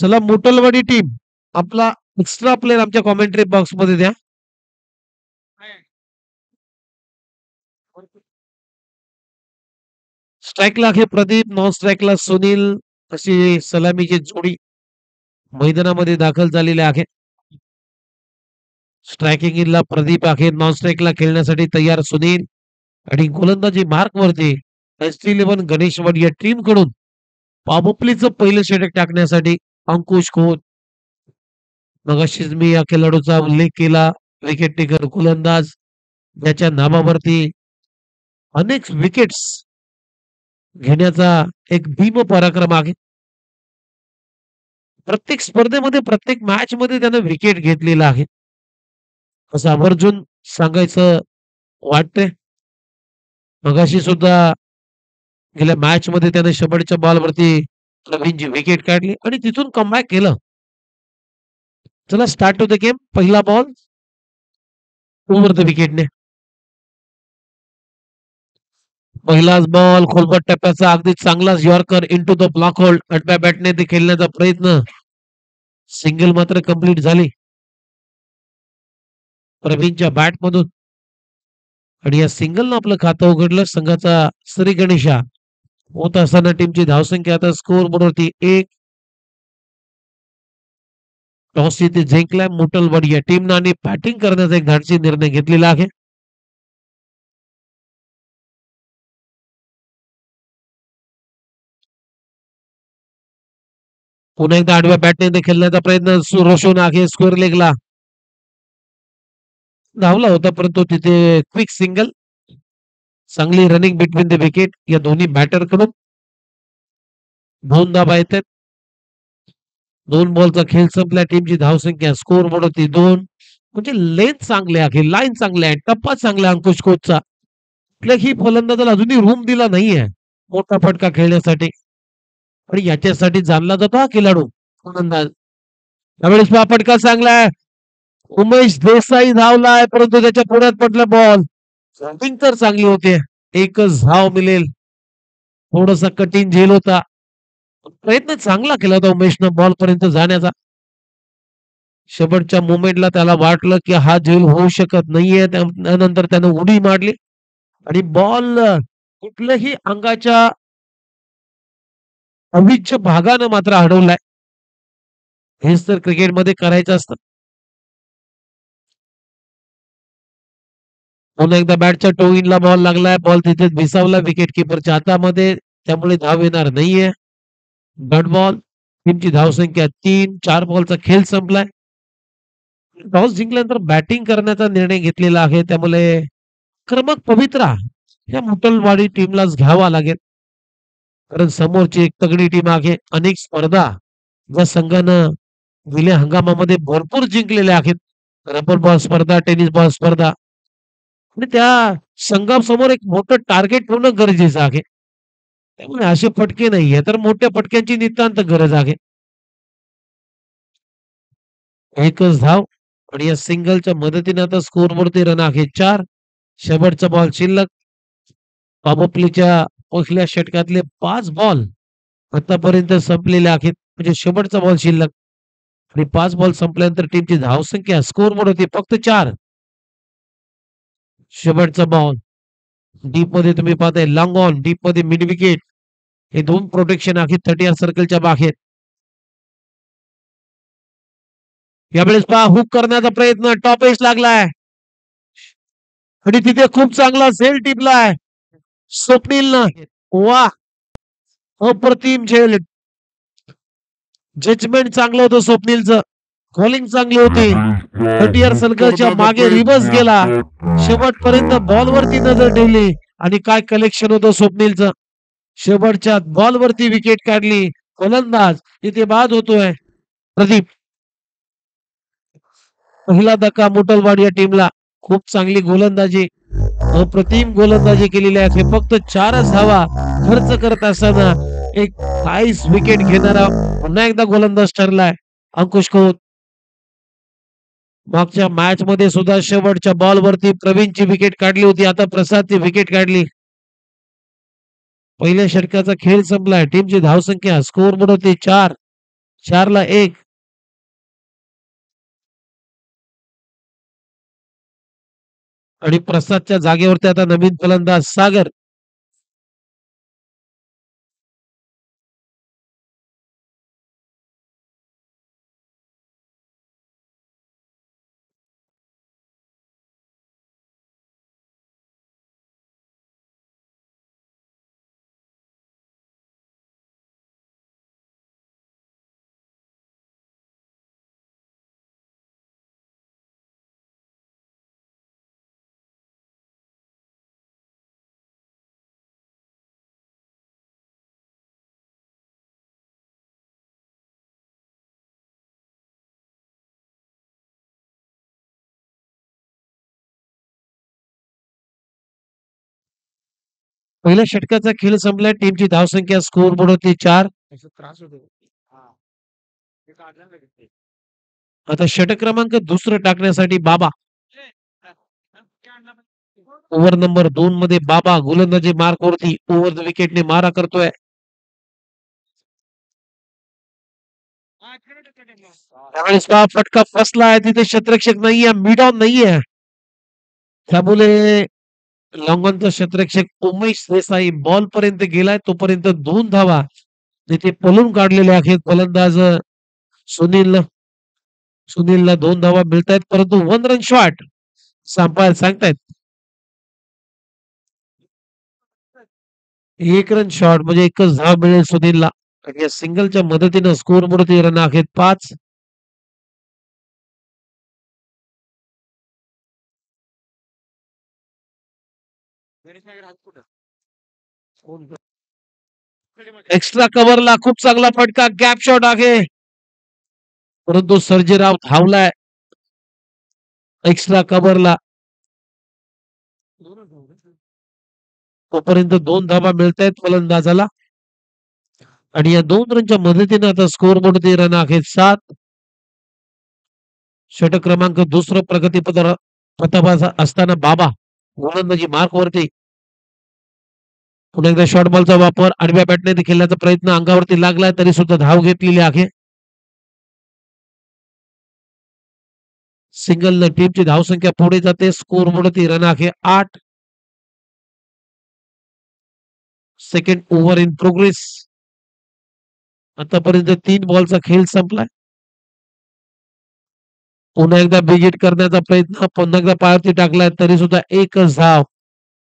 चला मोटलवाडी टीम आपला extra player आमच्या कॉमेंट्री बॉक्स मध्ये द्या. स्ट्राईकला आहे प्रदीप, नॉन स्ट्राईकला सुनील. अशी सलामीची जोडी मैदानामध्ये दाखल झालेली आहे. स्ट्रायकिंगला प्रदीप आहे, नॉन स्ट्राईकला खेळण्यासाठी तयार सुनील आणि गोलंदाजी मार्क वरती ST11 गणेशवाड या टीम कडून पाबोपलीचं पहिलं षटक टाकण्यासाठी अंकुश खोत. मगाशीच मी या खेळाडूचा उल्लेख केला, विकेट टेकर गोलंदाज, ज्याच्या नावावरती अनेक विकेट्स घेण्याचा एक भीम पराक्रम आहे. प्रत्येक स्पर्धेमध्ये प्रत्येक मॅच मध्ये त्यानं विकेट घेतलेला आहे असं आवर्जून सांगायचं वाटतंय. मगाशी सुद्धा गेल्या मॅच मध्ये त्याने शेवटच्या बॉलवरती प्रवीणची विकेट काढली आणि तिथून कमबॅक केलं. चला स्टार्ट होते गेम. पहिला बॉल ओव्हर द विकेटने. पहिलाच बॉल खोलपट टप्प्याचा अगदी चांगलाच yorker into the block hold. आडव्या बॅटने ते खेळण्याचा प्रयत्न, सिंगल मात्र कंप्लीट झाली प्रवीणच्या बॅट मधून आणि या सिंगलनं आपलं खातं उघडलं. संघाचा श्री गणेशा होत असताना टीमची धावसंख्या आता स्कोर बोर्डवरती 1. टॉस इथे जिंकलाय मोटलवाडी या टीमनं आणि बॅटिंग करण्याचा एक धाडसी निर्णय घेतलेला आहे. पुन्हा एकदा आडव्या बॅटने खेळण्याचा प्रयत्न रोशन आहे स्क्वेअर लेगला धावला होता, परंतु तिथे क्विक सिंगल. चांगली रनिंग बिटवीन द विकेट या दोन्ही बॅटर कडून. 2 धावा येतात. 2 बॉलचा खेळ संपला. टीमची धावसंख्या स्कोर बोर्ड होती 2. म्हणजे लेंथ चांगली आहे, लाईन चांगली आहे, टप्पा चांगला आहे अंकुश कोचचा. कुठल्याही फलंदाजाला अजूनही रूम दिला नाहीये मोठा फटका खेळण्यासाठी आणि याच्यासाठी जाणला जातो हा खेळाडू फलंदाज. त्यावेळेस फटका चांगला आहे. उमेश देसाई धावलाय, परंतु त्याच्या पुढ्यात पडला बॉल. बॅटिंग तर चांगली होते, एकच धाव मिळेल. थोडासा कठीण झेल होता, प्रयत्न चांगला केला होता उमेशनं बॉल पर्यंत जाण्याचा. शेवटच्या मोमेंटला त्याला वाटलं की हा झेल होऊ शकत नाहीये, त्यानंतर त्यानं उडी मारली आणि बॉल कुठल्याही अंगाच्या अविच्छ भागानं मात्र अडवलाय. हेच तर क्रिकेटमध्ये करायचं असतं. पुन्हा एकदा बॅटच्या टोईनला बॉल लागलाय. बॉल तिथेच भिसावला विकेट किपरच्या हातामध्ये, त्यामुळे धाव येणार नाहीये. Dot ball. टीमची धावसंख्या 3. 4 बॉलचा खेळ संपलाय. टॉस जिंकल्यानंतर बॅटिंग करण्याचा निर्णय घेतलेला आहे, त्यामुळे क्रमक पवित्रा या मोटलवाडी टीमलाच घ्यावा लागेल, कारण समोरची एक तगडी टीम आहे. अनेक स्पर्धा या संघानं गेल्या हंगामामध्ये भरपूर जिंकलेल्या आहेत. रबर बॉल स्पर्धा, टेनिस बॉल स्पर्धा, आणि त्या संघासमोर एक मोठं टार्गेट ठेवणं गरजेचं आहे. त्यामुळे असे फटके नाहीये तर मोठ्या फटक्यांची नितांत गरज आहे. एकच धाव आणि या सिंगलच्या मदतीने आता स्कोर वरती रन आहे 4. शेवटचा बॉल शिल्लक. पाबोपलीच्या पहिल्या षटकातले 5 बॉल आतापर्यंत संपलेले आहेत, म्हणजे शेवटचा बॉल शिल्लक आणि 5 बॉल संपल्यानंतर टीमची धावसंख्या स्कोर बोर्ड होती फक्त 4. शेवटचा बॉल डीप मध्ये तुम्ही पाहताय, लॉंग ऑन डीप मध्ये मिड विकेट. हे 2 प्रोटेक्शन आहेत 30 सर्कलच्या बाहेर. यावेळेस पहा हुक करण्याचा प्रयत्न, टॉप एज लागलाय आणि तिथे खूप चांगला झेल टिपलाय स्वप्नीलनं. वा, अप्रतिम झेल. जजमेंट चांगलं होतं स्वप्नीलचं, कॉलिंग चांगली होती. 30 सर्कलच्या मागे रिव्हर्स गेला, शेवटपर्यंत बॉलवरती नजर ठेवली आणि काय कलेक्शन होतं स्वप्नीलचं. शेवटच्या बॉलवरती विकेट काढली. फलंदाज इथे बाद होतोय प्रदीप. पहिला धक्का मोटलवाडी या टीमला. खूप चांगली गोलंदाजी, अप्रतिम गोलंदाजी केलेली आहे. फक्त 4च धावा खर्च करत असताना एक 22 विकेट घेणारा पुन्हा एकदा गोलंदाज ठरलाय अंकुश खोत. मागच्या मॅच मध्ये सुद्धा शेवटच्या बॉलवरती प्रवीणची विकेट काढली होती, आता प्रसादची विकेट काढली. पहिल्या षटकाचा खेळ संपलाय. टीमची धावसंख्या स्कोर बोर्ड होती 4. 4-1. आणि प्रसादच्या जागेवरती आता नवीन फलंदाज सागर. पहिल्या षटकाचा खेळ संपलाय. टीमची धावसंख्या स्कोर बोर्ड होती 4. आता षटक क्रमांक दुसरं टाकण्यासाठी बाबा. ओव्हर नंबर 2 मध्ये बाबा गोलंदाजी मार्कवरती ओव्हर द विकेटने मारा करतोय. त्यावेळेस फटका फसला आहे. तिथे क्षेत्ररक्षक नाहीये, मिडॉन नाहीये. त्यामुळे लॉंगॉनचा क्षेत्ररक्षक उमेश देसाई बॉल पर्यंत गेलाय. तोपर्यंत 2 धावा तिथे पळून काढलेले आहेत फलंदाज सुनील. सुनीलला 2 धावा मिळत आहेत, परंतु 1 रन शॉट सांगतायत. 1 रन शॉट म्हणजे एकच धाव मिळेल सुनीलला. आणि या सिंगलच्या मदतीनं स्कोर बोर्ड रन आहेत 5. एक्स्ट्रा कव्हरला खूप चांगला फटका, गॅप शॉट आहे. परंतु सर्जेराव धावलाय एक्स्ट्रा कव्हरला. तोपर्यंत 2 धावा मिळत आहेत फलंदाजाला. आणि या 2 रनच्या मदतीने आता स्कोर बोर्ड रन आहेत 7. षटक क्रमांक दुसरं प्रगतीपत्र प्रतापाचा असताना बाबा गोलंदाजी मार्कवरती. पुन्हा एकदा शॉर्ट बॉलचा वापर आडव्या बॅटने खेळण्याचा प्रयत्न अंगावरती लागलाय, तरी सुद्धा धाव घेतलेली आहे. सिंगल टीमची धावसंख्या पुढे जाते. स्कोर बोर्ड रन आहे 8. Second over in progress. आतापर्यंत 3 बॉलचा खेळ संपलाय. पुन्हा एकदा बिजिट करण्याचा प्रयत्न, पुन्हा एकदा पायावरती टाकलाय, तरी सुद्धा एकच धाव.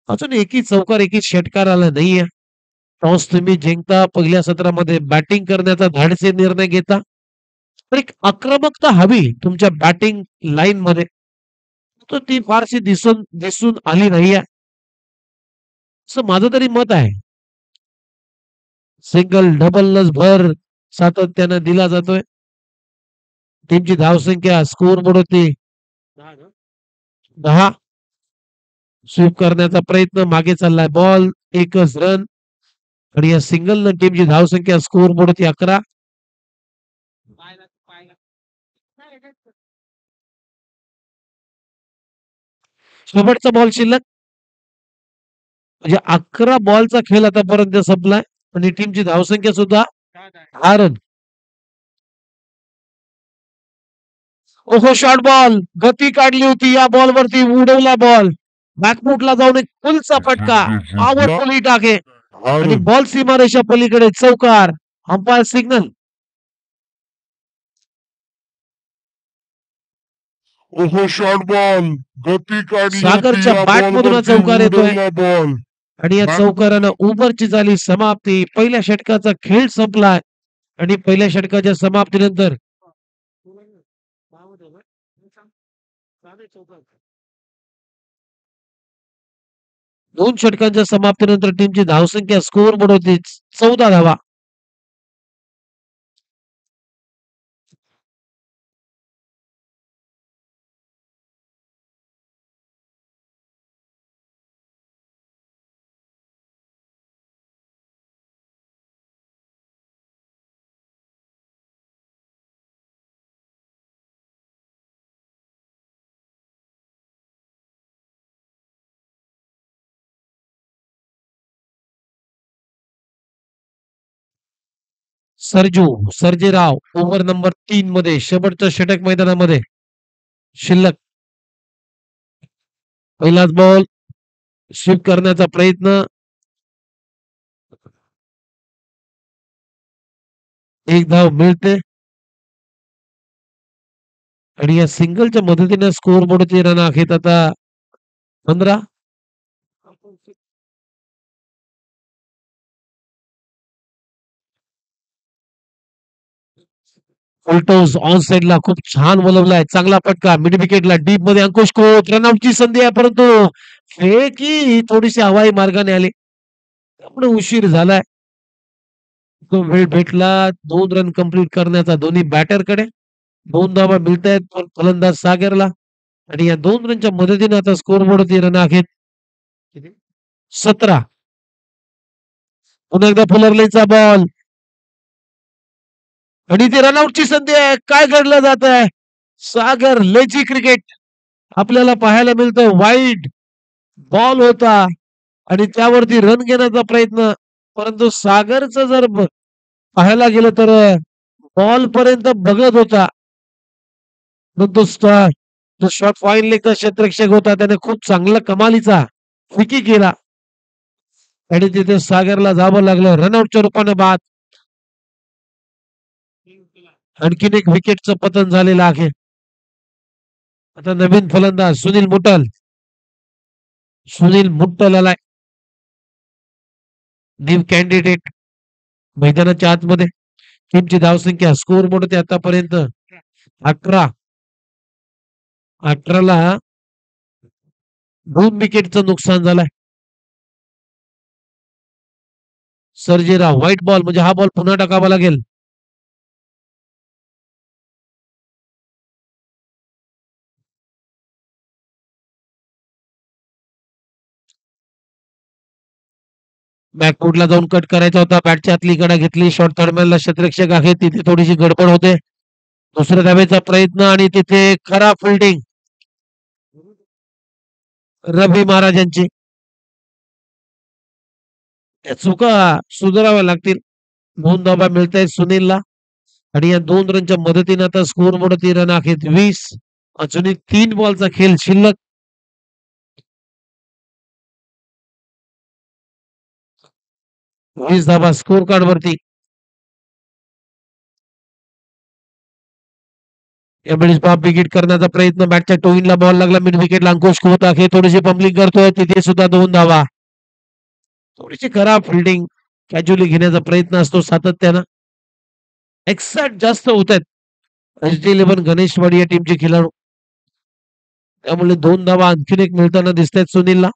अजून एकही चौकार, एकही षटकार आला नाहीये. टॉस तुम्ही जिंकता, पहिल्या सत्रामध्ये बॅटिंग करण्याचा धाडसी निर्णय घेता. तर एक आक्रमकता हवी तुमच्या बॅटिंग लाईन मध्ये, तर ती फारशी दिसून आली नाहीये, असं माझं तरी मत आहे. सिंगल डबल भर सातत्यानं दिला जातोय. टीमची धावसंख्या स्कोर बोर्ड होती 10. स्वीप करण्याचा प्रयत्न, मागे चाललाय बॉल, एकच रन. आणि या सिंगल टीमची धावसंख्या स्कोर बोर्ड होती 11. शेवटचा बॉल शिल्लक, म्हणजे 11 बॉलचा खेळ आतापर्यंत संपलाय. आणि टीमची धावसंख्या सुद्धा 10 रन. ओहो, शॉर्ट बॉल, गती काढली होती या बॉलवरती, उडवला बॉल. बॅकफुटला जाऊन एक फुलचा फटका, पॉवरफुल हिट आहे. आणि बॉल सीमारेषा पलीकडे चौकार. Umpire signal. ओहो, शॉर्ट बॉल, गती काढली सागरच्या होती या बॅट मधून बॉलवरती, चौकार येतोय. उडवला बॉल. आणि या चौकारानं ओव्हरची झाली समाप्ती. पहिल्या षटकाचा खेळ संपलाय. आणि पहिल्या षटकाच्या समाप्तीनंतर 2 षटकांच्या समाप्तीनंतर टीमची धावसंख्या स्कोर बोर्ड होती 14 धावा. सर्जेराव ओव्हर नंबर 3 मध्ये शेवटचं षटक मैदानामध्ये शिल्लक. पहिलाच बॉल स्वीप करण्याचा प्रयत्न, एक धाव मिळते आणि या सिंगलच्या मदतीने स्कोर बोर्डचे रन आहेत आता 15. फुलटॉस ऑन साइडला खूप छान बोलवलाय, चांगला फटका मिड विकेटला डीप मध्ये अंकुश खोत, रनआउटची संधी आहे परंतु फेकी थोडीशी हवाई मार्गाने आली त्यामुळे उशीर झालाय. तो वेळ भेटला 2 रन कंप्लीट करण्याचा दोन्ही बॅटरकडे. 2 धावा मिळत आहेत फलंदाज सागरला आणि या 2 रनच्या मदतीने आता स्कोर बोर्डवरती रन आहेत 17. पुन्हा एकदा फुलरलेचा बॉल आणि ते रनआउटची संधी आहे. काय घडलं जात आहे? सागर लेची क्रिकेट आपल्याला पाहायला मिळतं. वाईड बॉल होता आणि त्यावरती रन घेण्याचा प्रयत्न, परंतु सागरचं जर पाहायला गेलं तर बॉल पर्यंत बघत होता, परंतु जो शॉट फाईन लेगचा क्षेत्ररक्षक होता त्याने खूप चांगला कमालीचा फिकी केला आणि तिथे सागरला जावं लागलं. रनआउटच्या रूपाने बाद. आणखीन एक विकेटचं पतन झालेलं आहे. आता नवीन फलंदाज सुनील मुट्टल आलाय, न्यू कॅन्डिडेट मैदानाच्या आतमध्ये. टीमची धावसंख्या स्कोर बोर्ड ते आतापर्यंत 18. 18ला 2 विकेटचं नुकसान झालंय. सर्जेराव व्हाईट बॉल म्हणजे हा बॉल पुन्हा टाकावा लागेल. बॅकफुटला जाऊन कट करायचा होता, बॅटच्या आतली कडा घेतली, शॉर्ट थर्डमॅनला क्षेत्ररक्षक आहे, तिथे थोडीशी गडबड होते. दुसऱ्या धावेचा प्रयत्न आणि तिथे खराब फिल्डिंग रवी महाराजांची. चुका सुधाराव्या लागतील. 2 धावा मिळत आहेत सुनीलला आणि या 2 रनच्या मदतीने आता स्कोर बोर्ड रन आहेत 20. अजूनही 3 बॉलचा खेळ शिल्लक. वीस धावा स्कोर कार्ड वरती. यावेळेस बाप विकेट करण्याचा प्रयत्न, बॅटच्या टोईनला बॉल लागला, मिड विकेटला अंकुश खोत आहे, थोडीशी पंपलिंग करतोय, तिथे सुद्धा 2 धावा. थोडीशी खराब फिल्डिंग कॅज्युअली घेण्याचा प्रयत्न असतो सातत्यानं. एक्साइट जास्त होत आहेत SG11 गणेशवाडी या टीमचे खेळाडू, त्यामुळे 2 धावा आणखीन एक मिळताना दिसत आहेत सुनीलला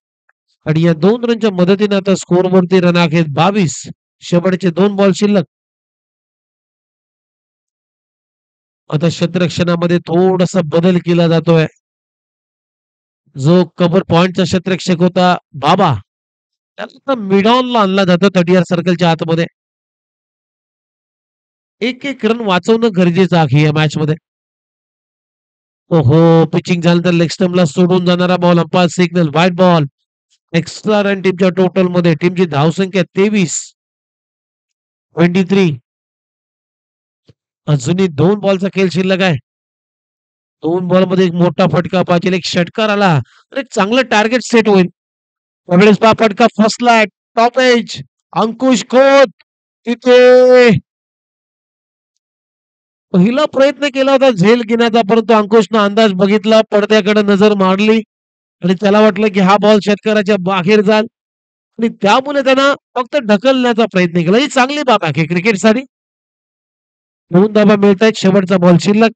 आणि या 2 रनच्या मदतीने आता स्कोर वरती रन आहेत 22. शेवटचे 2 बॉल शिल्लक. आता क्षेत्ररक्षणामध्ये थोडासा बदल केला जातोय. जो कव्हर पॉइंटचा क्षेत्ररक्षक होता बाबा, त्याला मिडॉनला आणला जातं 30 सर्कलच्या आतमध्ये. एक रन वाचवणं गरजेचं आहे या मॅच मध्ये. ओहो, पिचिंग झालं तर लेग स्टंपला सोडून जाणारा ball, umpire signal white ball. Extra run टीमच्या टोटल मध्ये. टीमची धावसंख्या 23. अजूनही 2 बॉलचा खेळ शिल्लक आहे. 2 बॉल मध्ये एक मोठा फटका पाहिजे, एक षटकार आला तर एक चांगलं टार्गेट सेट होईल. त्यावेळेस फटका फसलाय टॉप एज. अंकुश खोत तिथे पहिला प्रयत्न केला होता झेल घेण्याचा, परंतु अंकुशनं अंदाज बघितला, पडद्याकडे नजर मारली आणि त्याला वाटलं की हा बॉल शेतकऱ्याच्या बाहेर जाल आणि त्यामुळे त्यानं फक्त ढकलण्याचा प्रयत्न केला. ही चांगली बाब आहे क्रिकेटसाठी. 2 धावा मिळत आहेत, शेवटचा बॉल शिल्लक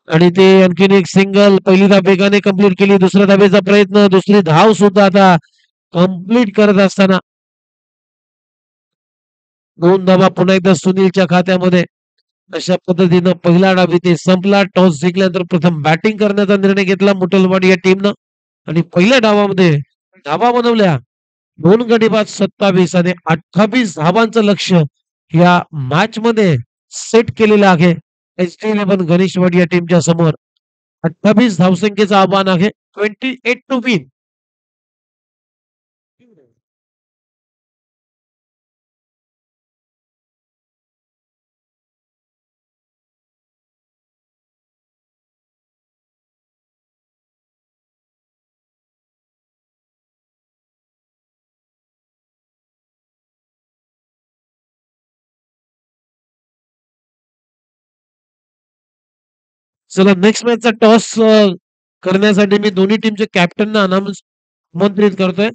आणि ते आणखीन एक सिंगल. पहिली धाव वेगाने कंप्लीट केली, दुसऱ्या धावेचा प्रयत्न, दुसरी धाव सुद्धा आता कंप्लीट करत असताना 2 धावा पुन्हा एकदा सुनीलच्या खात्यामध्ये. अशा पद्धतीनं पहिला डाव इथे संपला. टॉस जिंकल्यानंतर प्रथम बॅटिंग करण्याचा निर्णय घेतला मुटलवाडी या टीमनं आणि पहिल्या डावामध्ये धावा बनवल्या 2 गडी बाद 27 आणि 28 धावांचं लक्ष या मॅच मध्ये सेट केलेलं आहे SG11 गणेशवाडी या टीमच्या समोर. 28 धावसंख्येचं आव्हान आहे 28 टू विन. चला नेक्स्ट मॅचचा टॉस करण्यासाठी मी दोन्ही टीमचे कॅप्टनना आमंत्रित करतोय.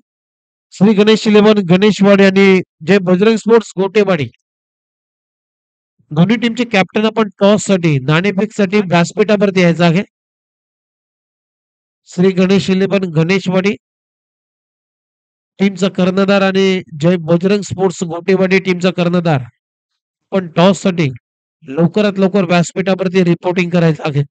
श्री गणेश 11 गणेशवाडी आणि जय बजरंग स्पोर्ट्स गोटेवाडी दोन्ही टीमचे कॅप्टन आपण टॉस साठी नाणेफेक साठी व्यासपीठावरती यायचं आहे. श्री गणेश 11 गणेशवाडी टीमचा कर्णधार आणि जय बजरंग स्पोर्ट्स गोटेवाडी टीमचा कर्णधार पण टॉस साठी लवकरात लवकर व्यासपीठावरती रिपोर्टिंग करायचं आहे.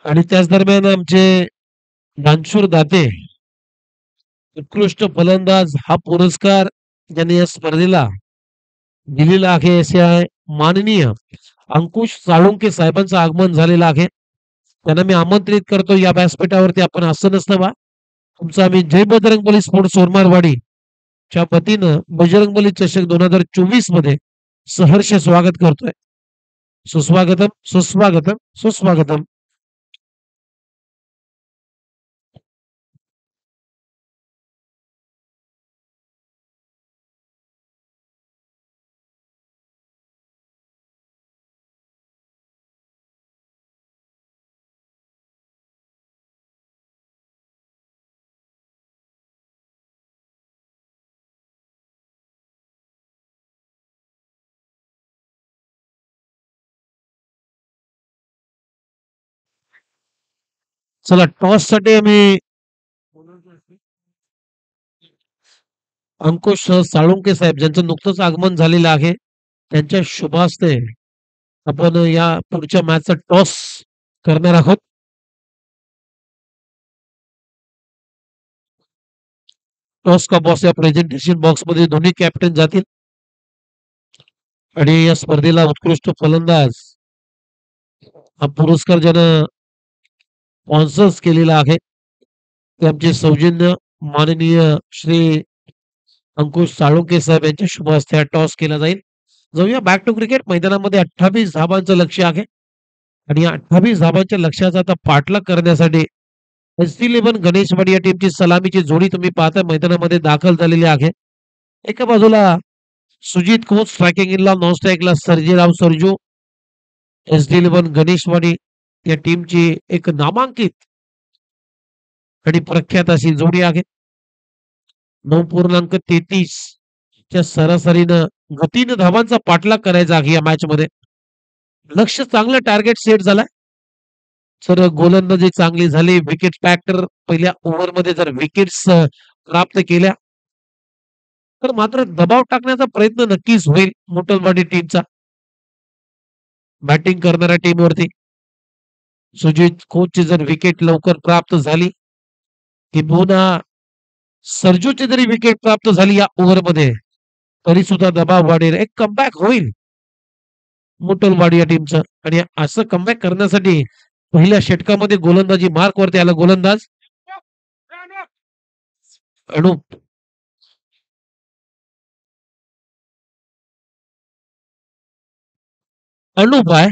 आणि त्याच दरम्यान आमचे दानशूर दाते उत्कृष्ट फलंदाज हा पुरस्कार ज्यांनी या स्पर्धेला दिलेला आहे असे आहे माननीय अंकुश साळुंके साहेबांचं आगमन झालेलं आहे. त्यांना मी आमंत्रित करतो या व्यासपीठावरती. आपण असं नसतं बा तुमचं आम्ही जय बजरंगबली स्पोर्ट्स सोरमारवाडी च्या वतीनं बजरंगबली चषक 2024 मध्ये सहर्ष स्वागत करतोय. सुस्वागतम सुस्वागतम सुस्वागतम. चला टॉस साठी आम्ही अंकुश साळुंके साहेब ज्यांचं नुकतंच आगमन झालेलं आहे त्यांच्या शुभ हस्ते आपण या पुढच्या मॅचचा टॉस करणार आहोत. टॉस का बॉस या प्रेझेंटेशन बॉक्स मध्ये दोन्ही कॅप्टन जातील आणि या स्पर्धेला उत्कृष्ट फलंदाज हा पुरस्कार ज्यानं स्पॉन्सर्स केलेला आहे ते आमचे सौजन्य माननीय श्री अंकुश साळुंके साहेब यांच्या शुभ हस्ते हा टॉस केला जाईल. जाऊया बॅक टू क्रिकेट. मैदानामध्ये 28 धाबांचं लक्ष आहे आणि या 28 धाबांच्या लक्ष्याचा आता पाठलाग करण्यासाठी SC11 गणेशवाडी या टीमची सलामीची जोडी तुम्ही पाहता मैदानामध्ये दाखल झालेली आहे. एका बाजूला सुजित खोत स्ट्रायकिंग इनला नॉन स्ट्राईकला सर्जेराव सरजू SD11 गणेशवाडी या टीमची एक नामांकित आणि प्रख्यात अशी जोडी आहे. 9.33 च्या सरासरीनं गतीनं धावांचा पाठलाग करायचा आहे या मॅच मध्ये. लक्ष चांगलं टार्गेट सेट झालाय. सर गोलंदाजी चांगली झाली. विकेट फॅक्टर पहिल्या ओव्हरमध्ये जर विकेट्स प्राप्त केल्या तर मात्र दबाव टाकण्याचा प्रयत्न नक्कीच होईल मोटलवाडी टीमचा बॅटिंग करणाऱ्या टीमवरती. सुजित खोतची जर विकेट लवकर प्राप्त झाली किंबहुना सर्जूची जरी विकेट प्राप्त झाली या ओव्हरमध्ये तरी सुद्धा दबाव वाढेल. एक कमबॅक होईल मोटलवाडी या टीमचं आणि असं कमबॅक करण्यासाठी पहिल्या षटकामध्ये गोलंदाजी मार्क वरती आला गोलंदाज अनुप. अनुप आहे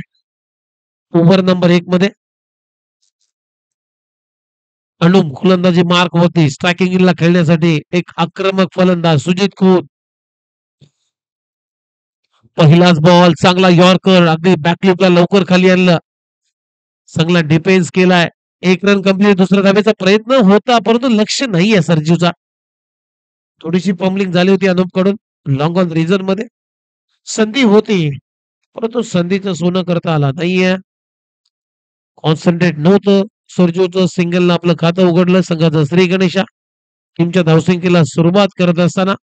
ओव्हर नंबर 1 मध्ये. अनुप गोलंदाजी मार्क होती. स्ट्रायकिंग इनला खेळण्यासाठी एक आक्रमक फलंदाज सुजित खोत. पहिलाच बॉल चांगला यॉर्कर अगदी बॅकलिपला लवकर खाली आणलं. चांगला डिफेन्स केलाय. 1 रन कंप्लीट. दुसऱ्या धावेचा प्रयत्न होता परंतु लक्ष नाहीये सर्जूचा. थोडीशी पम्बलिंग झाली होती अनुप कडून लॉंग ऑन रिझन मध्ये. संधी होती परंतु संधीचं सोनं करता आला नाहीये. कॉन्सन्ट्रेट नव्हतं. सर्जूचं सिंगलनं आपलं खातं उघडलं. संघाचा श्री गणेशा टीमच्या धावसंख्येला सुरुवात करत असताना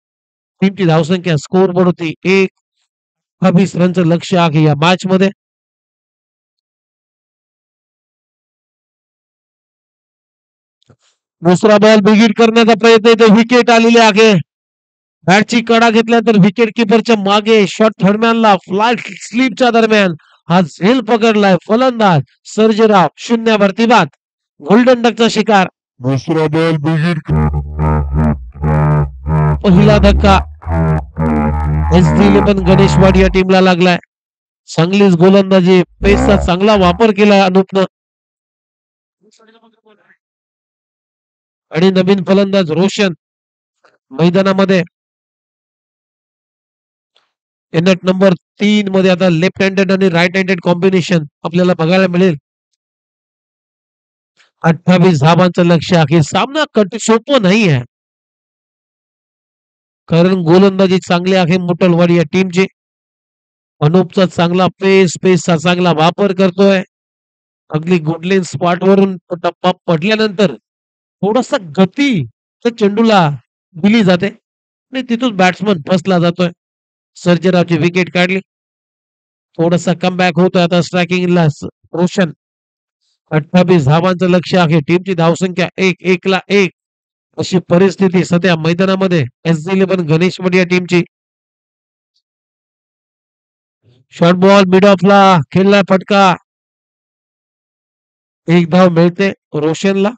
टीमची धावसंख्या स्कोर बोर्ड होती 28 रनचं लक्ष आहे या मॅच मध्ये. दुसरा बॉल बिगिट करण्याचा प्रयत्न इथे विकेट आलेली आहे. बॅटची कडा घेतल्यानंतर विकेट किपरच्या मागे शॉट थर्डमॅनला फ्लाय स्लीपच्या दरम्यान हा झेल पकडलाय फलंदाज सर्जेराव 0 बाद. गोल्डन डकचा शिकार. दुसरा बॉल बिगिन पहिला धक्का SD11 गणेशवाडी या टीमला लागलाय. चांगलीच गोलंदाजी पेसचा चांगला वापर केलाय अनूपनं. आणि नवीन फलंदाज रोशन मैदानामध्ये. नेट नंबर 3 मध्ये आता लेफ्ट हँडेड आणि राईट हँडेड कॉम्बिनेशन आपल्याला बघायला मिळेल. 28 धावांचं लक्ष आहे. सामना सोपं नाही आहे, कारण गोलंदाजी चांगली आहे मुटलवाडी या टीमची. अनूपचा चांगला पेसचा चांगला वापर करतोय. अगदी गुडलेन स्पॉट वरून टप्पा पडल्यानंतर थोडासा गती त्या चेंडूला दिली जाते आणि तिथून बॅट्समन फसला जातोय. सर्जेरावची विकेट काढली. थोडासा कमबॅक होतोय आता स्ट्रायकिंगला रोशन. 28 धावांचं लक्ष आहे. टीमची धावसंख्या 1-1 अशी परिस्थिती सध्या मैदानामध्ये SD11 गणेशवाडी या टीमची. शॉर्ट बॉल मिड ऑफला खेळलाय फटका. एक धाव मिळते रोशनला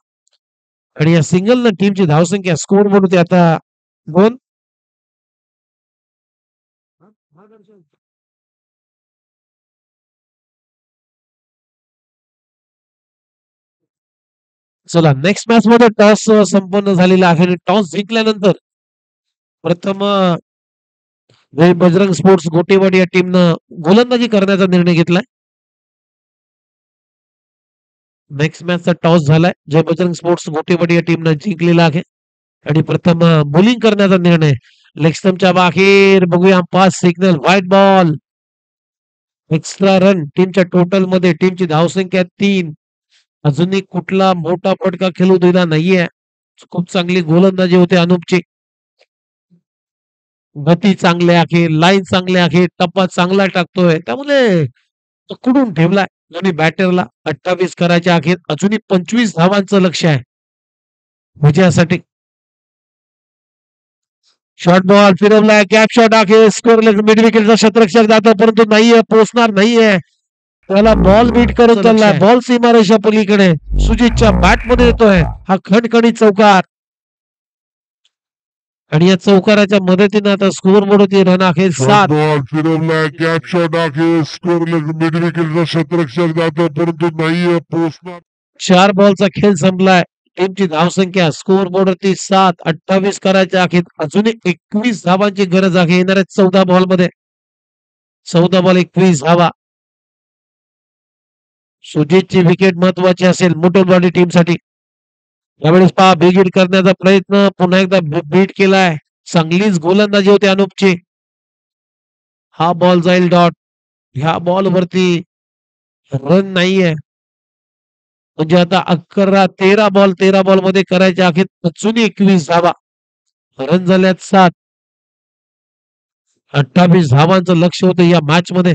आणि या सिंगलनं टीमची धावसंख्या स्कोर बनवते आता 2. चला नेक्स्ट मॅच मध्ये टॉस संपन्न झालेला आहे आणि टॉस जिंकल्यानंतर प्रथम बजरंग स्पोर्ट्स गोटेवाडी या टीमनं गोलंदाजी करण्याचा निर्णय घेतलाय. नेक्स्ट मॅचचा टॉस झालाय. जय बजरंग स्पोर्ट्स गोटेवाडी या टीमनं जिंकलेला आहे आणि प्रथम बॉलिंग करण्याचा निर्णय. लेग स्टंपच्या बाहेर बघूया 5 signal white ball. Extra run टीमच्या टोटल मध्ये. टीमची धावसंख्या 3. अजूनही कुठला मोठा फटका खेळू दिला नाहीये. खूप चांगली गोलंदाजी होते अनूपची. गती चांगली आहे, लाईन चांगली आहे, टप्पा चांगला टाकतोय, त्यामुळे पकडून ठेवलाय दोन्ही बॅटरला. 28 करायचे आहेत. अजूनही 25 धावांचं लक्ष आहे विजयासाठी. शॉर्ट बॉल फिरवलाय, गॅप शॉट आहे. स्कोर मिड विकेटचा शतरक्षक जातो परंतु नाहीये, पोहोचणार नाहीये. त्याला बॉल बीट करत चाललाय. बॉल सीमारेषा पलीकडे सुजितच्या बॅट मध्ये येतोय हा खणखणीत चौकार आणि या चौकाराच्या मदतीने आता स्कोर बोर्डवरती रन आहे 7. बॉल फिरवलाय, गॅप शॉट आहे. स्कोर मिड विकेटचा शतरक्षक जातो परंतु नाहीये, पोहोचणार. 4 बॉलचा खेळ संपलाय. टीमची धावसंख्या स्कोर बोर्डवरती 7. 28 करायचे आहेत. अजून 21 धावांची गरज आहे येणाऱ्या 14 बॉल मध्ये. 14 बॉल 21 धावा. सुजितची विकेट महत्वाची असेल मुटलवाडी टीमसाठी. यावेळेस पहा बिगीट करण्याचा प्रयत्न पुन्हा एकदा बीट केलाय. चांगलीच गोलंदाजी होती अनूपची. हा बॉल जाईल डॉट. ह्या बॉल वरती रन नाहीये, म्हणजे आता 13 बॉल मध्ये करायचे आहेत. अजून 21 धावा. रन झाल्यात 7. 28 धावांचं लक्ष होतं या मॅच मध्ये.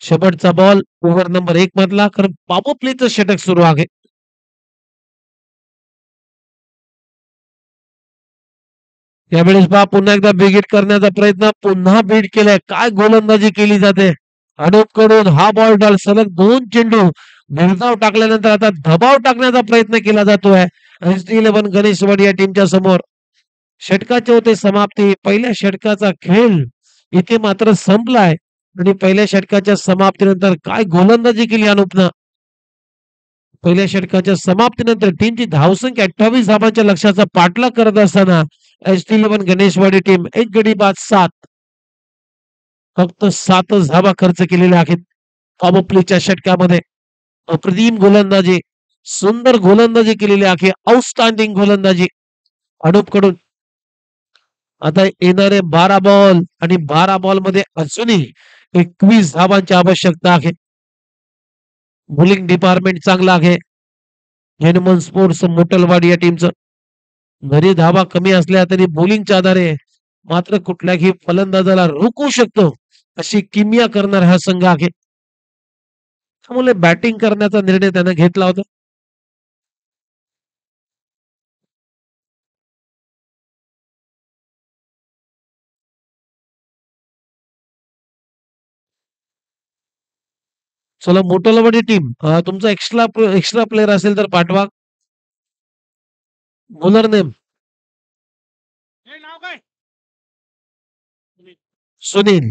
शेवटचा बॉल ओव्हर नंबर 1 मधला, कारण पॉवर प्लेचं षटक सुरू आहे. यावेळेस पहा पुन्हा एकदा बिगीट करण्याचा प्रयत्न. पुन्हा बीट केलाय. काय गोलंदाजी केली जाते अनूप कडून. हा बॉल डाल सलग 2 चेंडू निर्धाव टाकल्यानंतर आता दबाव टाकण्याचा प्रयत्न केला जातोय SD11 गणेशवाडी या टीमच्या समोर. षटकाचे होते समाप्ती. पहिल्या षटकाचा खेळ इथे मात्र संपलाय आणि पहिल्या षटकाच्या समाप्तीनंतर काय गोलंदाजी केली अनूपनं. पहिल्या षटकाच्या समाप्तीनंतर टीमची धावसंख्या 28 धावांच्या लक्ष्याचा पाठलाग करत असताना SD11 गणेशवाडी टीम 1 गडी बाद 7. फक्त 7 धावा खर्च केलेल्या आहेत पॉवर प्लेच्या षटकामध्ये. अप्रतिम गोलंदाजी, सुंदर गोलंदाजी केलेली आहे. आउटस्टँडिंग गोलंदाजी अनूप कडून. आता येणारे 12 बॉल आणि 12 बॉल मध्ये अजूनही 21 धावांची आवश्यकता आहे. बॉलिंग डिपार्टमेंट चांगला आहे हनुमान स्पोर्ट्स मुटलवाडी या टीमचं. घरी धावा कमी असल्या तरी बॉलिंगच्या आधारे मात्र कुठल्याही फलंदाजाला रोखू शकतो अशी किमया करणार हा संघ आहे. त्यामुळे बॅटिंग करण्याचा निर्णय त्यानं घेतला होता. चला मोटोलवाडी टीम तुमचा एक्स्ट्रा प्लेअर असेल तर पाठवा. Bowler name Sunil.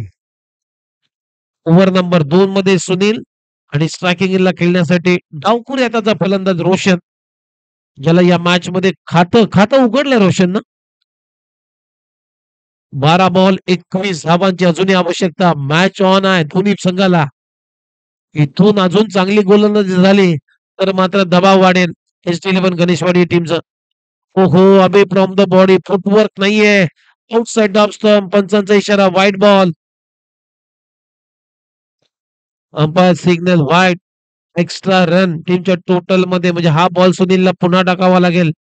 Over number 2 मध्ये सुनील आणि स्ट्रायकिंगला खेळण्यासाठी डावखुरी हाताचा फलंदाज रोशन, ज्याला या मॅच मध्ये खातं उघडलंय रोशन ना. 12 बॉल 21 धावांची अजूनही आवश्यकता. मॅच ऑन आहे दोन्ही संघाला. इथून अजून चांगली गोलंदाजी झाली तर मात्र दबाव वाढेल एस11 गणेशवाडी टीमचं. ओहो, अबे फ्रॉम द बॉडी फुटवर्क नाहीये. Outside off stump. पंचांचा इशारा wide ball. Umpire signal wide. Extra run टीमच्या टोटल मध्ये, म्हणजे हा बॉल सुनीलला पुन्हा टाकावा लागेल.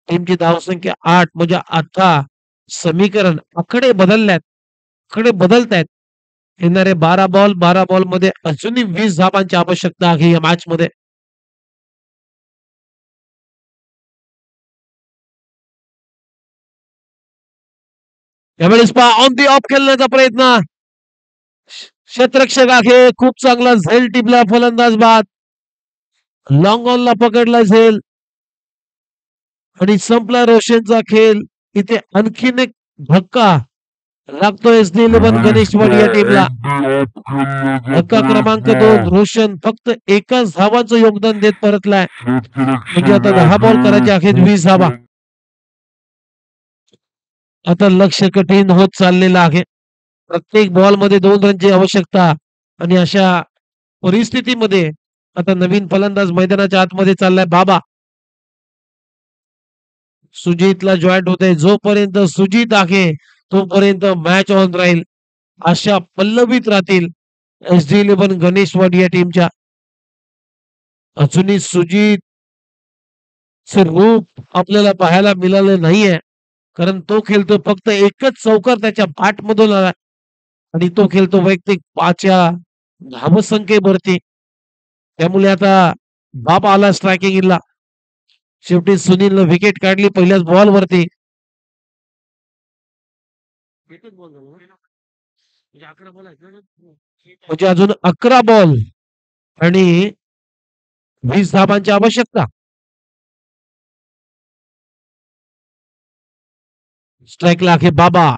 टीमची धावसंख्या 8 म्हणजे आता समीकरण आकडे बदलतायत. येणारे 12 बॉल मध्ये अजूनही 20 धावांची आवश्यकता आहे या मॅच मध्ये. यावेळेस पहा ऑन दी ऑफ खेळण्याचा प्रयत्न. क्षेत्ररक्षक आहे खूप चांगला झेल टिपला फलंदाज बाद. लॉंग ऑनला पकडला झेल आणि संपला रोशनचा खेळ. इथे आणखीन एक धक्का लागतोय SD11 गणेशवाडी या टीमला. धक्का क्रमांक 2. रोशन फक्त एकाच धावाचं योगदान देत परतलाय. म्हणजे आता 10 बॉल करायचे आहेत 20 धावा. आता लक्ष कठीण होत चाललेलं आहे. प्रत्येक बॉल मध्ये 2 रनची आवश्यकता आणि अशा परिस्थितीमध्ये आता नवीन फलंदाज मैदानाच्या आतमध्ये चाललाय बाबा. सुजितला जॉईंट होते. जोपर्यंत सुजित आहे तोपर्यंत मॅच ऑन राहील. अशा पल्लवीत राहतील SD11 गणेशवाडी या टीमच्या. अजूनही सुजित रूप आपल्याला पाहायला मिळालं नाहीये, कारण तो खेळतो फक्त एकच चौकार त्याच्या बॅट मधून आला आणि तो खेळतो वैयक्तिक 5 धावसंख्येवरती. त्यामुळे आता बाप आला स्ट्रायकिंगला. शेवटी सुनीलनं विकेट काढली पहिल्याच बॉल वरती. म्हणजे अजून 11 बॉल आणि 20 धावांची आवश्यकता. स्ट्राईकला आहे बाबा.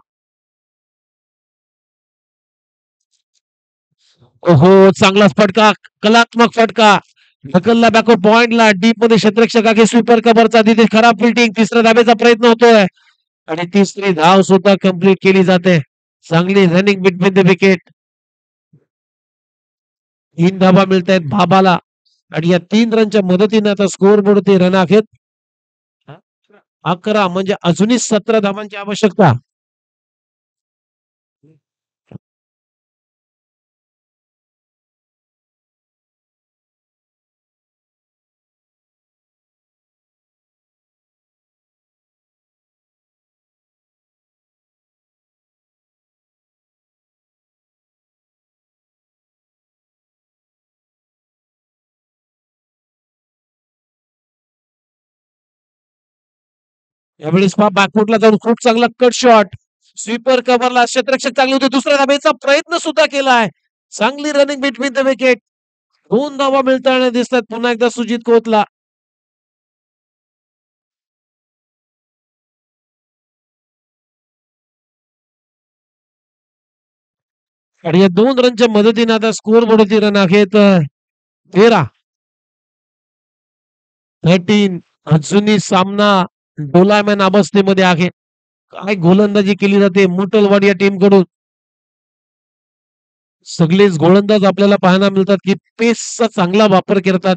ओहो, चांगलाच फटका, कलात्मक फटका. ढकलला बॅकवर्ड पॉइंटला. डीप मध्ये क्षेत्ररक्षक आहे स्वीपर कव्हरचा. तिथे खराब फिल्डिंग. तिसऱ्या धाब्याचा प्रयत्न होतोय आणि तिसरी धाव सुद्धा कंप्लीट केली जाते. चांगली रनिंग बिटवीन द विकेट. 3 धाबा मिळत आहेत बाबाला आणि या 3 रनच्या मदतीने आता स्कोर बोर्डवरती रन आहेत 11, म्हणजे अजूनही 17 धावांची आवश्यकता. यावेळेस बॅकफुटला जाऊन खूप चांगला कट शॉट. स्वीपर कव्हरला. क्षेत्ररक्षक चांगले होते. दुसऱ्या धाब्याचा प्रयत्न सुद्धा केलाय. चांगली रनिंग बिटवीन द विकेट. 2 धावा मिळताना दिसतात पुन्हा एकदा सुजित कोतला. आणि या 2 रनच्या मदतीने आता स्कोर बोर्डवरती रन आहेत 13. अजूनही सामना डोलायमान अवस्थेमध्ये आहे. काय गोलंदाजी केली जाते मोटलवाडी या टीम कडून. सगळेच गोलंदाज आपल्याला पाहायला मिळतात की पेसचा चांगला वापर करतात.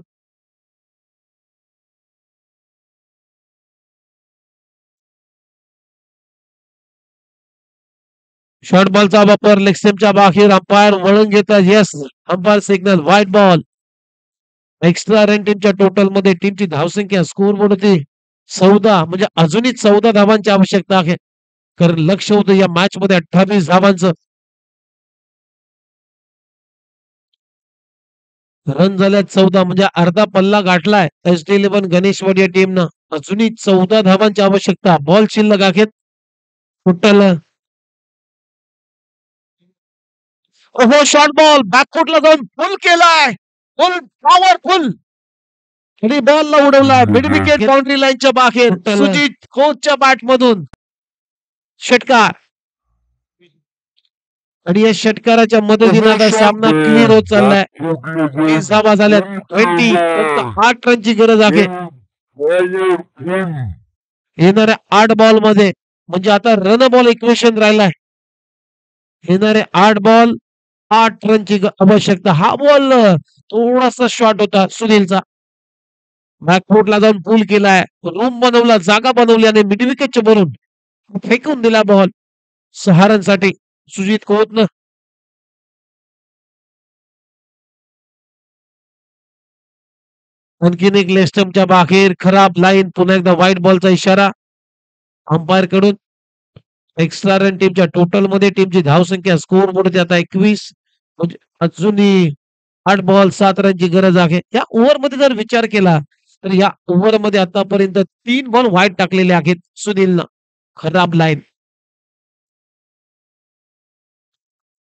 शॉर्ट बॉलचा वापर लेग स्टंपच्या बाहेर. अंपायर वळून घेतात. Yes, umpire signal white ball. Extra run टीमच्या टोटल मध्ये. टीमची धावसंख्या स्कोर बोर्ड होती 14, म्हणजे अजूनही 14 धावांची आवश्यकता आहे. कारण लक्ष होतं या मॅच मध्ये 28 धावांचं. रन झाल्यात 14, म्हणजे अर्धा पल्ला गाठलाय SD11 गणेशवाडी या टीमनं. अजूनही 14 धावांची आवश्यकता. बॉल शिल्लक आहेत टोटल. ओहो, शॉर्ट बॉल बॅकफुटला जाऊन फुल केलाय. फुल पॉवरफुल आणि बॉलला उडवला मिड विकेट बाउंड्री लाईनच्या बाहेर. सुजित खोतच्या बॅट मधून षटकार आणि या षटकाराच्या मदतीने आता सामना क्लिअर होत चाललाय. 30 धावा झाल्या. 20 फक्त 8 रनची गरज आहे येणाऱ्या 8 बॉल मध्ये. म्हणजे आता रन बॉल इक्वेशन राहिलाय. येणारे 8 बॉल 8 रनची आवश्यकता. हा बॉल थोडासा शॉर्ट होता सुनीलचा. बॅकफुटला जाऊन पूल केलाय. रूम बनवला, जागा बनवली आणि मिड विकेटच्या भरून फेकून दिला बॉल 6 रनसाठी सुजित खोतनं. आणखीन एक लेस्टमच्या बाहेर खराब लाईन. पुन्हा एकदा व्हाईट बॉलचा इशारा अंपायर कडून. एक्स्ट्रा रन टीमच्या टोटल मध्ये टीमची धावसंख्या स्कोर बोर्ड आता 21. म्हणजे अजूनही 8 बॉल 7 रनची गरज आहे. या ओव्हर मध्ये जर विचार केला तर या ओव्हर मध्ये आतापर्यंत 3 बॉल व्हाईट टाकलेले आहेत सुनीलनं. खराब लाईन.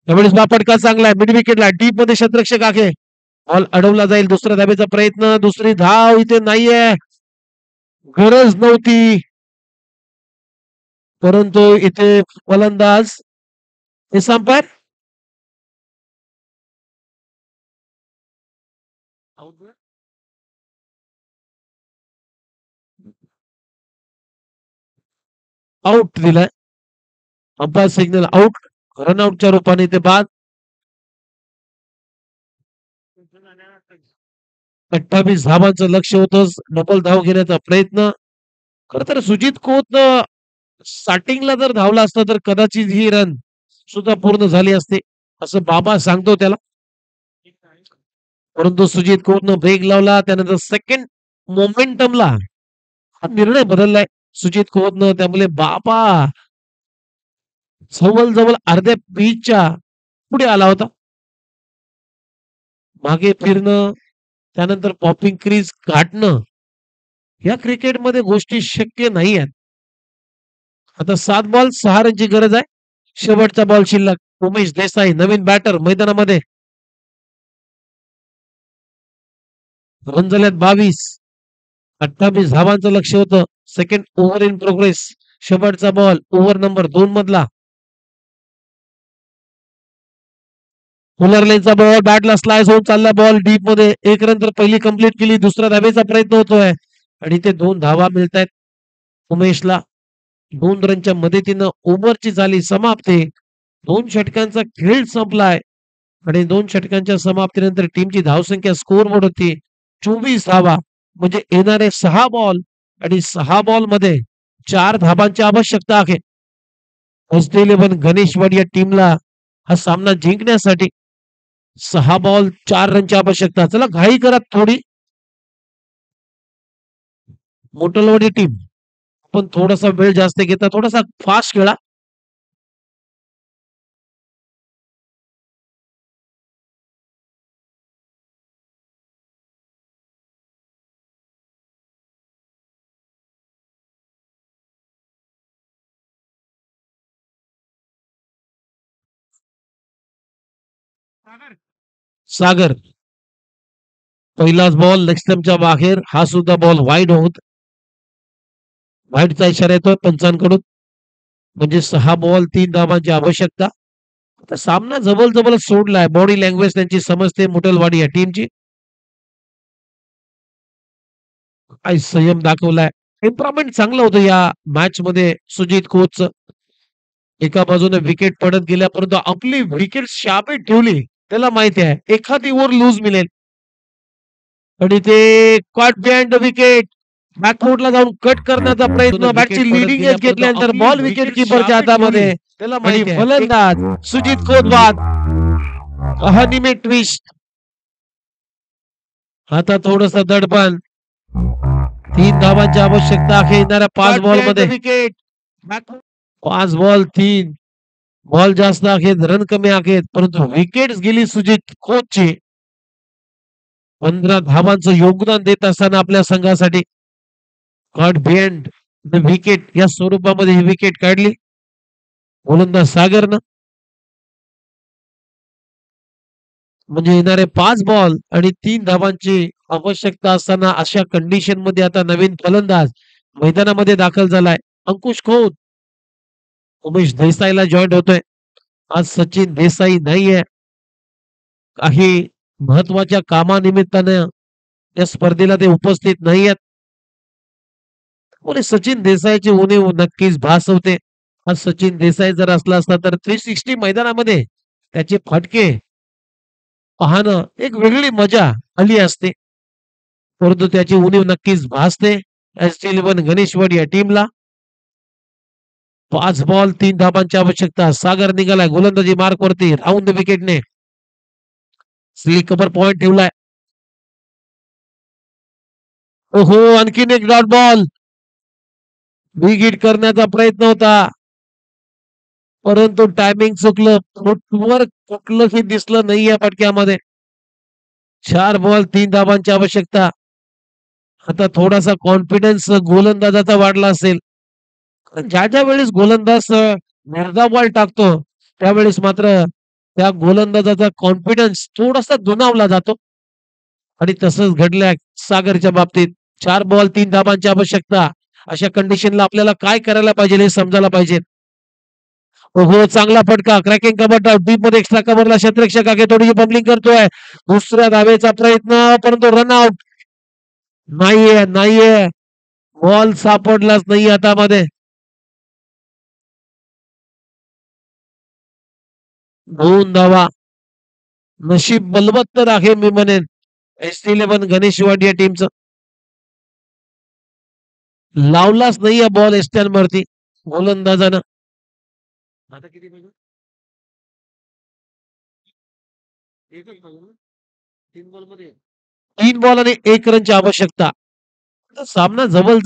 त्यावेळेस फटका चांगला आहे मिड विकेटला. डीप मध्ये शतरक्षक आहे. बॉल अडवला जाईल. दुसऱ्या धावेचा प्रयत्न. दुसरी धाव इथे नाहीये. गरज नव्हती परंतु इथे फलंदाज हे अंपायर आउट दिलाय. Umpire signal out. रनआउटच्या रूपाने ते बाद. 28 धावांचं लक्ष होतं. डबल धाव घेण्याचा प्रयत्न. खर तर सुजित खोत स्टार्टिंगला जर धावला असता तर कदाचित ही रन सुद्धा पूर्ण झाली असते असं बाबा सांगतो त्याला. परंतु सुजित खोतनं ब्रेक लावला. त्यानंतर सेकंड मोमेंटमला हा निर्णय बदललाय सुजित खोतनं. त्यामुळे बाबा जवळ अर्ध्या पिचच्या पुढे आला होता. मागे फिरणं त्यानंतर पॉपिंग क्रीज गाठणं या क्रिकेटमध्ये गोष्टी शक्य नाही आहेत. आता 7 बॉल 6 रनची गरज आहे. शेवटचा बॉल शिल्लक. उमेश देसाई नवीन बॅटर मैदानामध्ये. रन झाल्यात 22. 28 धावांचं लक्ष होतं. Second over in progress. शेवटचा बॉल ओव्हर नंबर 2 मधला. लेनचा बॉल बॅटला स्लाइस होऊन चालला. बॉल डीप मध्ये. 1 रन तर पहिली कंप्लीट केली. दुसऱ्या धावेचा प्रयत्न होतोय आणि ते 2 धावा मिळत आहेत उमेशला. 2 रनच्या मदतीनं ओव्हरची झाली समाप्ती. 2 षटकांचा खेळ संपलाय आणि 2 षटकांच्या समाप्तीनंतर टीमची धावसंख्या स्कोर बोर्ड होती 24 धावा. म्हणजे येणारे 6 बॉल आणि 6 बॉल मध्ये 4 धावांची आवश्यकता आहे. एस11 गणेशवाड या टीमला हा सामना जिंकण्यासाठी 6 बॉल 4 रनची आवश्यकता. चला घाई करा थोडी. मोटलवाडी टीम पण थोडासा वेळ जास्त घेता. थोडासा फास्ट खेळा. सागर पहिलाच बॉल लेग स्टंपच्या बाहेर. हा सुद्धा बॉल वाईड होत. वाईडचा इशारा येतोय पंचांकडून. म्हणजे 6 बॉल 3 धावांची आवश्यकता. आता सामना जवळ सोडलाय. बॉडी लँग्वेज त्यांची समजते मुटलवाडी या टीमची. काही संयम दाखवलाय. इम्प्रुव्हमेंट चांगलं होतं या मॅच मध्ये सुजित कोचचं. एका बाजूने विकेट पडत गेल्या परंतु आपली विकेट शाबीत ठेवली. त्याला माहिती आहे एखादी ओव्हर लूज मिळेल आणि ते कट बिहाइंड द विकेट. बॅकफुटला जाऊन कट करण्याचा प्रयत्न. बॅटची लिडिंग एज घेतल्यानंतर बॉल विकेट किपरच्या हातामध्ये. त्याला माहिती फलंदाज सुजित खोत बाद. कहाणी ट्विस्ट. आता थोडस दडपण. 3 धावांची आवश्यकता आहे येणाऱ्या 5 बॉल मध्ये. विकेट 5 बॉल 3 बॉल जास्त आहेत. रन कमी आहेत परंतु विकेट गेली सुजित खोतची. 15 धावांचं योगदान देत असताना आपल्या संघासाठी कट बिहाइंड द विकेट या स्वरूपामध्ये ही विकेट काढली गोलंदाज सागरनं. म्हणजे येणारे 5 बॉल आणि 3 धावांची आवश्यकता असताना अशा कंडिशन मध्ये आता नवीन फलंदाज मैदानामध्ये दाखल झालाय. अंकुश खोत उमेश देसाईला जॉईन होतोय. आज सचिन देसाई नाहीये. काही महत्वाच्या कामानिमित्तानं या स्पर्धेला ते उपस्थित नाहीयेत. सचिन देसाईची उणीव नक्कीच भासवते. आज सचिन देसाई जर असला असता तर 360 मैदानामध्ये त्याचे फटके पाहणं एक वेगळी मजा आली असते. परंतु त्याची उणीव नक्कीच भासते ST11 गणेशवाड या टीमला. 5 बॉल 3 धाबांची आवश्यकता. सागर निघालाय गोलंदाजी मार्क वरती राऊंड विकेटने कव्हर पॉइंट ठेवलाय. ओहो आणखीन एक डॉट बॉल. विकेट करण्याचा प्रयत्न होता परंतु टायमिंग चुकलं. फुटवर कुठलंही दिसलं नाही या फटक्यामध्ये. 4 बॉल 3 धाबांची आवश्यकता. आता थोडासा कॉन्फिडन्स गोलंदाजाचा वाढला असेल. ज्या ज्या वेळेस गोलंदाज निर्धाव बॉल टाकतो त्यावेळेस मात्र त्या गोलंदाजाचा कॉन्फिडन्स थोडासा दुणावला जातो आणि तसंच घडलंय सागरच्या बाबतीत. 4 बॉल 3 धाबांची आवश्यकता. अशा कंडिशनला आपल्याला काय करायला पाहिजे हे समजायला पाहिजे. हो चांगला फटका क्रॅकिंग कव्हर डीप मध्ये एक्स्ट्रा कव्हरला क्षेत्ररक्षक आगे थोडीशी बबलिंग करतोय. दुसऱ्या धावेचा प्रयत्न परंतु रनआउट नाहीये. बॉल सापडलाच नाही हातामध्ये. 2 धावा. नशीब बलवत्तर आहे मी म्हणेन ST11 गणेशवाड या टीमचं. लावलाच नाही या बॉल एस्टॅनवरती गोलंदाजानं. आता किती पाहिजे? 3 बॉल आणि 1 रनची आवश्यकता. सामना जवळ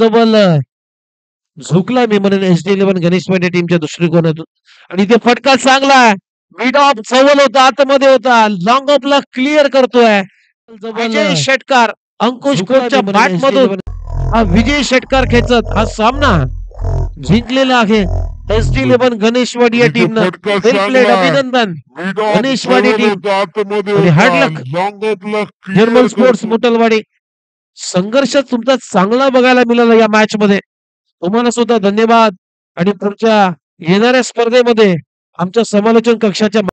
झुकलाय मी म्हणेन ST11 गणेशवाड या टीमच्या दृष्टिकोनातून. आणि ते फटका चांगला मिड ऑफ जवळ होता आतमध्ये होता. लॉंग ऑफला क्लिअर करतोय विजय षटकार. अंकुश खोतच्या बॅट मधून हा विजय षटकार खेचत हा सामना जिंकलेला आहे ST11 गणेशवाड या टीमनं. अभिनंदन गणेशवाडी टीम आणि हार्ड लक जर्मन स्पोर्ट्स मुटलवाडी. संघर्ष तुमचा चांगला बघायला मिळाला या मॅच मध्ये. तुम्हाला सुद्धा धन्यवाद आणि पुढच्या येणाऱ्या स्पर्धेमध्ये आमच्या समालोचन कक्षाच्या